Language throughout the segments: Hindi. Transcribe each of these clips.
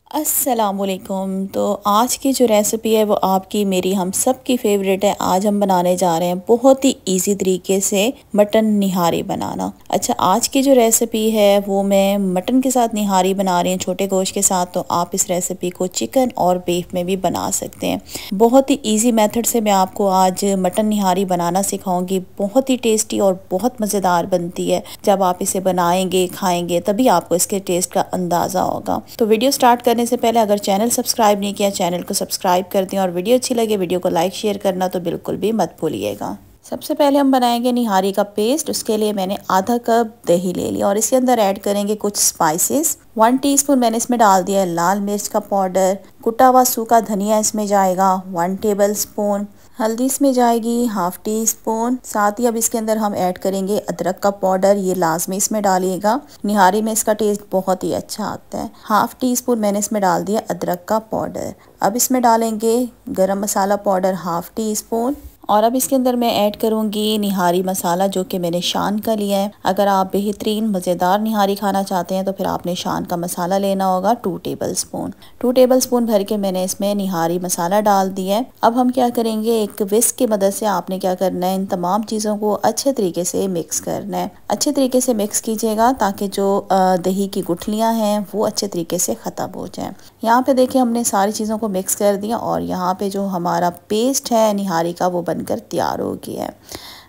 अस्सलामुअलैकुम। तो आज की जो रेसिपी है वो आपकी मेरी हम सब की फेवरेट है। आज हम बनाने जा रहे हैं बहुत ही इजी तरीके से मटन निहारी बनाना। अच्छा, आज की जो रेसिपी है वो मैं मटन के साथ निहारी बना रही हूँ, छोटे गोश्त के साथ। तो आप इस रेसिपी को चिकन और बीफ में भी बना सकते हैं। बहुत ही ईजी मेथड से मैं आपको आज मटन निहारी बनाना सिखाऊंगी। बहुत ही टेस्टी और बहुत मज़ेदार बनती है। जब आप इसे बनाएंगे खाएंगे तभी आपको इसके टेस्ट का अंदाज़ा होगा। तो वीडियो स्टार्ट करने से पहले अगर चैनल सब्सक्राइब नहीं किया, चैनल को सब्सक्राइब कर दें और वीडियो अच्छी लगे वीडियो को लाइक शेयर करना तो बिल्कुल भी मत भूलिएगा। सबसे पहले हम बनाएंगे निहारी का पेस्ट। उसके लिए मैंने आधा कप दही ले लिया और इसके अंदर ऐड करेंगे कुछ स्पाइसेस। 1 टीस्पून मैंने इसमें डाल दिया है लाल मिर्च का पाउडर। कुटा हुआ सूखा धनिया इसमें जाएगा 1 टेबल स्पून। हल्दी इसमें जाएगी 1/2 टीस्पून। साथ ही अब इसके अंदर हम ऐड करेंगे अदरक का पाउडर, ये लाजमी इसमें डालिएगा। निहारी में इसका टेस्ट बहुत ही अच्छा आता है। 1/2 टीस्पून मैंने इसमें डाल दिया अदरक का पाउडर। अब इसमें डालेंगे गरम मसाला पाउडर 1/2 टीस्पून। और अब इसके अंदर मैं ऐड करूंगी निहारी मसाला जो कि मैंने शान का लिया है। अगर आप बेहतरीन मज़ेदार निहारी खाना चाहते हैं तो फिर आपने शान का मसाला लेना होगा 2 टेबल स्पून। 2 टेबल स्पून भर के मैंने इसमें निहारी मसाला डाल दिया है। अब हम क्या करेंगे, एक विस्क की मदद से आपने क्या करना है, इन तमाम चीज़ों को अच्छे तरीके से मिक्स करना है। अच्छे तरीके से मिक्स कीजिएगा ताकि जो दही की गुठलियाँ हैं वो अच्छे तरीके से ख़त्म हो जाएँ। यहाँ पे देखिए हमने सारी चीज़ों को मिक्स कर दिया और यहाँ पे जो हमारा पेस्ट है निहारी का वो बनकर तैयार हो गया है।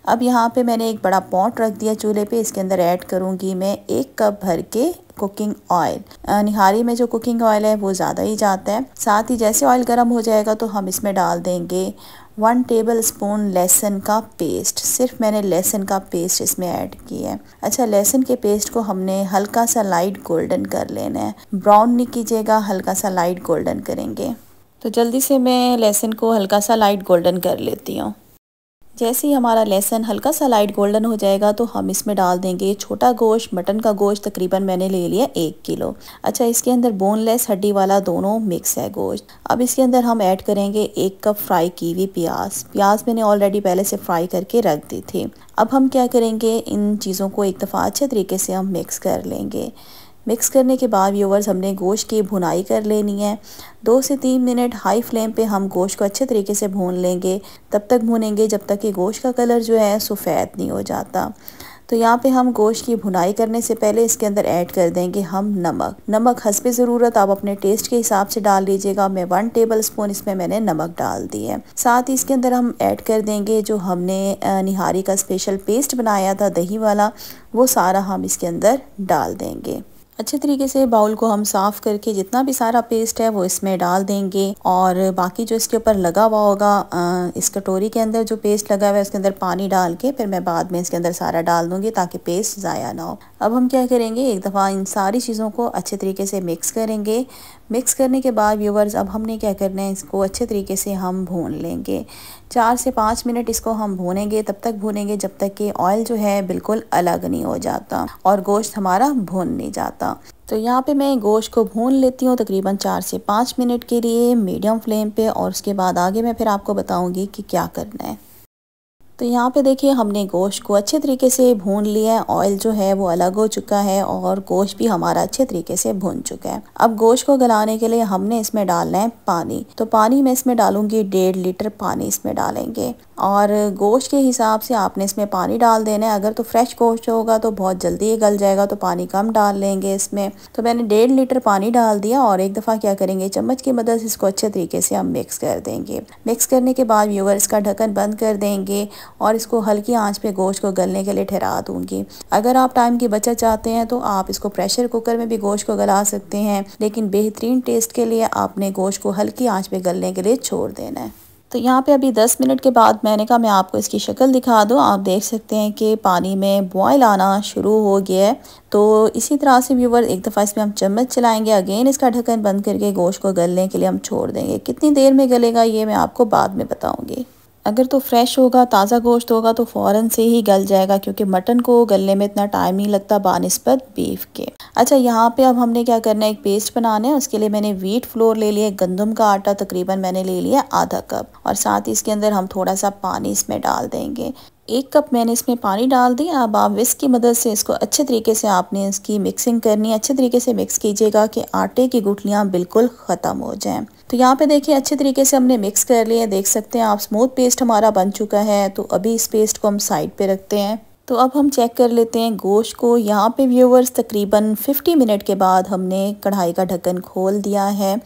अब यहाँ पे मैंने एक बड़ा पॉट रख दिया चूल्हे पे। इसके अंदर ऐड करूँगी मैं 1 कप भर के कुकिंग ऑयल। निहारी में जो कुकिंग ऑयल है वो ज़्यादा ही जाता है। साथ ही जैसे ऑयल गर्म हो जाएगा तो हम इसमें डाल देंगे 1 टेबल स्पून लहसुन का पेस्ट। सिर्फ मैंने लहसुन का पेस्ट इसमें ऐड किया है। अच्छा, लहसुन के पेस्ट को हमने हल्का सा लाइट गोल्डन कर लेना है, ब्राउन नहीं कीजिएगा, हल्का सा लाइट गोल्डन करेंगे। तो जल्दी से मैं लहसुन को हल्का सा लाइट गोल्डन कर लेती हूँ। जैसे ही हमारा लहसुन हल्का सा लाइट गोल्डन हो जाएगा तो हम इसमें डाल देंगे छोटा गोश्त। मटन का गोश्त तकरीबन मैंने ले लिया 1 किलो। अच्छा, इसके अंदर बोनलेस हड्डी वाला दोनों मिक्स है गोश्त। अब इसके अंदर हम ऐड करेंगे 1 कप फ्राई की हुई प्याज मैंने ऑलरेडी पहले से फ्राई करके रख दी थी। अब हम क्या करेंगे, इन चीज़ों को एक दफ़ा अच्छे तरीके से हम मिक्स कर लेंगे। मिक्स करने के बाद व्यूवर्स हमने गोश्त की भुनाई कर लेनी है। 2 से 3 मिनट हाई फ्लेम पे हम गोश्त को अच्छे तरीके से भून लेंगे। तब तक भूनेंगे जब तक कि गोश्त का कलर जो है सफ़ेद नहीं हो जाता। तो यहाँ पे हम गोश्त की भुनाई करने से पहले इसके अंदर ऐड कर देंगे हम नमक हस्बे ज़रूरत आप अपने टेस्ट के हिसाब से डाल लीजिएगा। मैं 1 टेबल स्पून इसमें मैंने नमक डाल दी है। साथ ही इसके अंदर हम ऐड कर देंगे जो हमने निहारी का स्पेशल पेस्ट बनाया था दही वाला, वो सारा हम इसके अंदर डाल देंगे। अच्छे तरीके से बाउल को हम साफ़ करके जितना भी सारा पेस्ट है वो इसमें डाल देंगे और बाकी जो इसके ऊपर लगा हुआ होगा, इस कटोरी के अंदर जो पेस्ट लगा हुआ है उसके अंदर पानी डाल के फिर मैं बाद में इसके अंदर सारा डाल दूंगी ताकि पेस्ट ज़ाया ना हो। अब हम क्या करेंगे, एक दफ़ा इन सारी चीज़ों को अच्छे तरीके से मिक्स करेंगे। मिक्स करने के बाद व्यूवर्स अब हमने क्या करना है, इसको अच्छे तरीके से हम भून लेंगे। 4 से 5 मिनट इसको हम भूनेंगे। तब तक भूनेंगे जब तक कि ऑयल जो है बिल्कुल अलग नहीं हो जाता और गोश्त हमारा भून नहीं जाता। तो यहाँ पे मैं गोश्त को भून लेती हूँ तकरीबन 4 से 5 मिनट के लिए मीडियम फ्लेम पे और उसके बाद आगे मैं फिर आपको बताऊँगी कि क्या करना है। तो यहाँ पे देखिए हमने गोश्त को अच्छे तरीके से भून लिया है। ऑयल जो है वो अलग हो चुका है और गोश्त भी हमारा अच्छे तरीके से भून चुका है। अब गोश्त को गलाने के लिए हमने इसमें डालना है पानी। तो पानी मैं इसमें डालूंगी 1.5 लीटर पानी इसमें डालेंगे और गोश्त के हिसाब से आपने इसमें पानी डाल देना है। अगर तो फ्रेश गोश्त होगा तो बहुत जल्दी गल जाएगा तो पानी कम डाल लेंगे इसमें। तो मैंने 1.5 लीटर पानी डाल दिया और एक दफ़ा क्या करेंगे, चम्मच की मदद से इसको अच्छे तरीके से हम मिक्स कर देंगे। मिक्स करने के बाद व्यूअर इसका ढक्कन बंद कर देंगे और इसको हल्की आंच पे गोश्त को गलने के लिए ठहरा दूंगी। अगर आप टाइम की बचत चाहते हैं तो आप इसको प्रेशर कुकर में भी गोश्त को गला सकते हैं, लेकिन बेहतरीन टेस्ट के लिए आपने गोश्त को हल्की आंच पे गलने के लिए छोड़ देना है। तो यहाँ पे अभी 10 मिनट के बाद मैंने कहा मैं आपको इसकी शक्ल दिखा दूँ। आप देख सकते हैं कि पानी में बॉयल आना शुरू हो गया है। तो इसी तरह से व्यूवर एक दफ़ा इसमें हम चम्मच चलाएंगे, अगेन इसका ढक्कन बंद करके गोश्त को गलने के लिए हम छोड़ देंगे। कितनी देर में गलेगा ये मैं आपको बाद में बताऊँगी। अगर तो फ्रेश होगा, ताज़ा गोश्त होगा तो फ़ौरन से ही गल जाएगा क्योंकि मटन को गलने में इतना टाइम नहीं लगता बानिस्बत बीफ के। अच्छा, यहाँ पे अब हमने क्या करना है, एक पेस्ट बनाना है। उसके लिए मैंने व्हीट फ्लोर ले लिया, गंदम का आटा तकरीबन मैंने ले लिया आधा कप और साथ ही इसके अंदर हम थोड़ा सा पानी इसमें डाल देंगे। 1 कप मैंने इसमें पानी डाल दिया। अब आप विस्क की मदद से इसको अच्छे तरीके से आपने इसकी मिक्सिंग करनी है। अच्छे तरीके से मिक्स कीजिएगा कि आटे की गुठलियाँ बिल्कुल ख़त्म हो जाएं। तो यहाँ पे देखिए अच्छे तरीके से हमने मिक्स कर लिया, देख सकते हैं आप स्मूथ पेस्ट हमारा बन चुका है। तो अभी इस पेस्ट को हम साइड पे रखते हैं। तो अब हम चेक कर लेते हैं गोश्त को। यहाँ पे व्यूवर्स तकरीबन 50 मिनट के बाद हमने कढ़ाई का ढक्कन खोल दिया है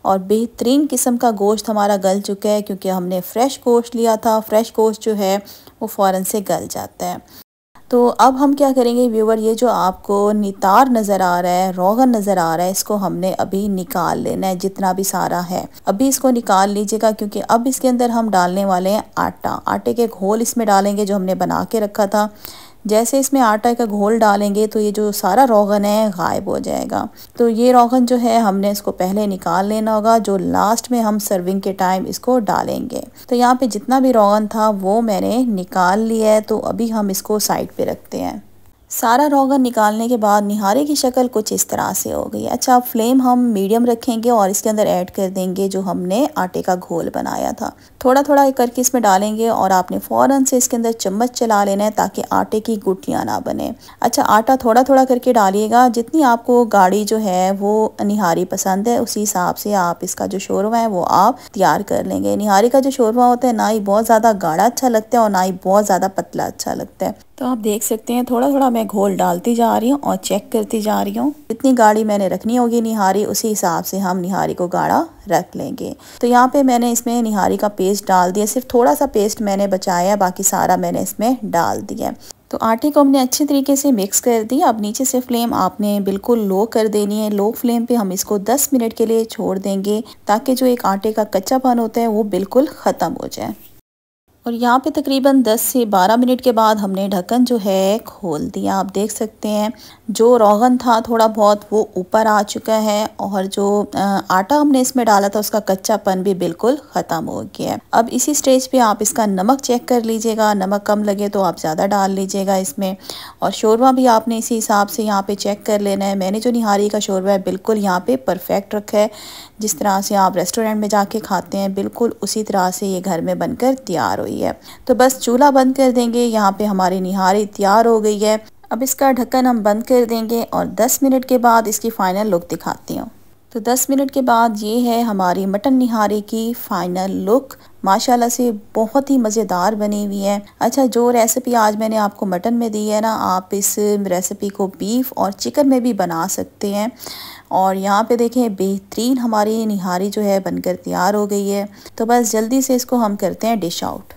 और बेहतरीन किस्म का गोश्त हमारा गल चुका है, क्योंकि हमने फ़्रेश गोश्त लिया था। फ़्रेश गोश्त जो है वो फ़ौरन से गल जाता है। तो अब हम क्या करेंगे व्यूवर, ये जो आपको नितार नज़र आ रहा है, रोगन नज़र आ रहा है, इसको हमने अभी निकाल लेना है जितना भी सारा है। अभी इसको निकाल लीजिएगा, क्योंकि अब इसके अंदर हम डालने वाले हैं आटा। आटे के घोल इसमें डालेंगे जो हमने बना के रखा था। जैसे इसमें आटा का घोल डालेंगे तो ये जो सारा रोगन है गायब हो जाएगा। तो ये रोगन जो है हमने इसको पहले निकाल लेना होगा, जो लास्ट में हम सर्विंग के टाइम इसको डालेंगे। तो यहाँ पे जितना भी रोगन था वो मैंने निकाल लिया है। तो अभी हम इसको साइड पे रखते हैं। सारा रोगन निकालने के बाद निहारे की शक्ल कुछ इस तरह से हो गई। अच्छा, फ्लेम हम मीडियम रखेंगे और इसके अंदर ऐड कर देंगे जो हमने आटे का घोल बनाया था। थोड़ा थोड़ा करके इसमें डालेंगे और आपने फ़ौरन से इसके अंदर चम्मच चला लेना है ताकि आटे की गुठलियाँ ना बने। अच्छा, आटा थोड़ा थोड़ा करके डालिएगा। जितनी आपको गाढ़ी जो है वो निहारी पसंद है उसी हिसाब से आप इसका जो शोरवा है वो आप तैयार कर लेंगे। निहारी का जो शोरवा होता है ना ही बहुत ज़्यादा गाढ़ा अच्छा लगता है और ना ही बहुत ज़्यादा पतला अच्छा लगता है। तो आप देख सकते हैं थोड़ा थोड़ा मैं घोल डालती जा रही हूँ और चेक करती जा रही हूँ। जितनी गाढ़ी मैंने रखनी होगी निहारी, उसी हिसाब से हम निहारी को गाढ़ा रख लेंगे। तो यहाँ पे मैंने इसमें निहारी का पेस्ट डाल दिया। सिर्फ थोड़ा सा पेस्ट मैंने बचाया, बाकी सारा मैंने इसमें डाल दिया। तो आटे को हमने अच्छे तरीके से मिक्स कर दिया। अब नीचे से फ्लेम आपने बिल्कुल लो कर देनी है। लो फ्लेम पे हम इसको 10 मिनट के लिए छोड़ देंगे ताकि जो एक आटे का कच्चापन होता है वो बिल्कुल ख़त्म हो जाए। और यहाँ पे तकरीबन 10 से 12 मिनट के बाद हमने ढक्कन जो है खोल दिया। आप देख सकते हैं जो रोगन था थोड़ा बहुत वो ऊपर आ चुका है और जो आटा हमने इसमें डाला था उसका कच्चापन भी बिल्कुल ख़त्म हो गया है। अब इसी स्टेज पे आप इसका नमक चेक कर लीजिएगा। नमक कम लगे तो आप ज़्यादा डाल लीजिएगा इसमें। और शोरवा भी आपने इसी हिसाब से यहाँ पे चेक कर लेना है। मैंने जो निहारी का शोरवा है बिल्कुल यहाँ पे परफेक्ट रखा है। जिस तरह से आप रेस्टोरेंट में जाके खाते हैं बिल्कुल उसी तरह से ये घर में बनकर तैयार हुई है। तो बस चूल्हा बंद कर देंगे। यहाँ पे हमारी निहारी तैयार हो गई है। अब इसका ढक्कन हम बंद कर देंगे और 10 मिनट के बाद इसकी फ़ाइनल लुक दिखाती हूँ। तो 10 मिनट के बाद ये है हमारी मटन निहारी की फ़ाइनल लुक। माशाल्लाह से बहुत ही मज़ेदार बनी हुई है। अच्छा, जो रेसिपी आज मैंने आपको मटन में दी है ना, आप इस रेसिपी को बीफ और चिकन में भी बना सकते हैं। और यहाँ पे देखें बेहतरीन हमारी निहारी जो है बनकर तैयार हो गई है। तो बस जल्दी से इसको हम करते हैं डिश आउट।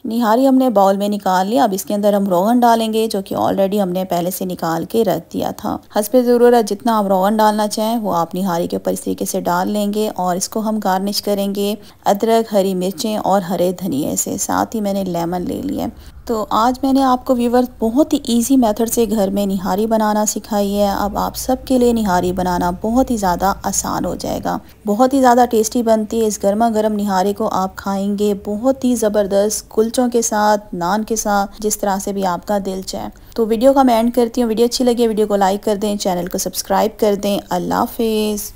निहारी हमने बाउल में निकाल लिया। अब इसके अंदर हम रोगन डालेंगे जो कि ऑलरेडी हमने पहले से निकाल के रख दिया था। हस्बे ज़रूरत जितना आप रोगन डालना चाहें वो आप निहारी के ऊपर इस तरीके से डाल लेंगे और इसको हम गार्निश करेंगे अदरक, हरी मिर्चें और हरे धनिए से। साथ ही मैंने लेमन ले लिया। तो आज मैंने आपको व्यूअर्स बहुत ही इजी मेथड से घर में निहारी बनाना सिखाई है। अब आप सबके लिए निहारी बनाना बहुत ही ज़्यादा आसान हो जाएगा। बहुत ही ज़्यादा टेस्टी बनती है। इस गर्मा गर्म निहारी को आप खाएंगे बहुत ही ज़बरदस्त कुलचों के साथ, नान के साथ, जिस तरह से भी आपका दिल चाहे। तो वीडियो का मैं एंड करती हूँ। वीडियो अच्छी लगी वीडियो को लाइक कर दें, चैनल को सब्सक्राइब कर दें। अल्लाह हाफिज़।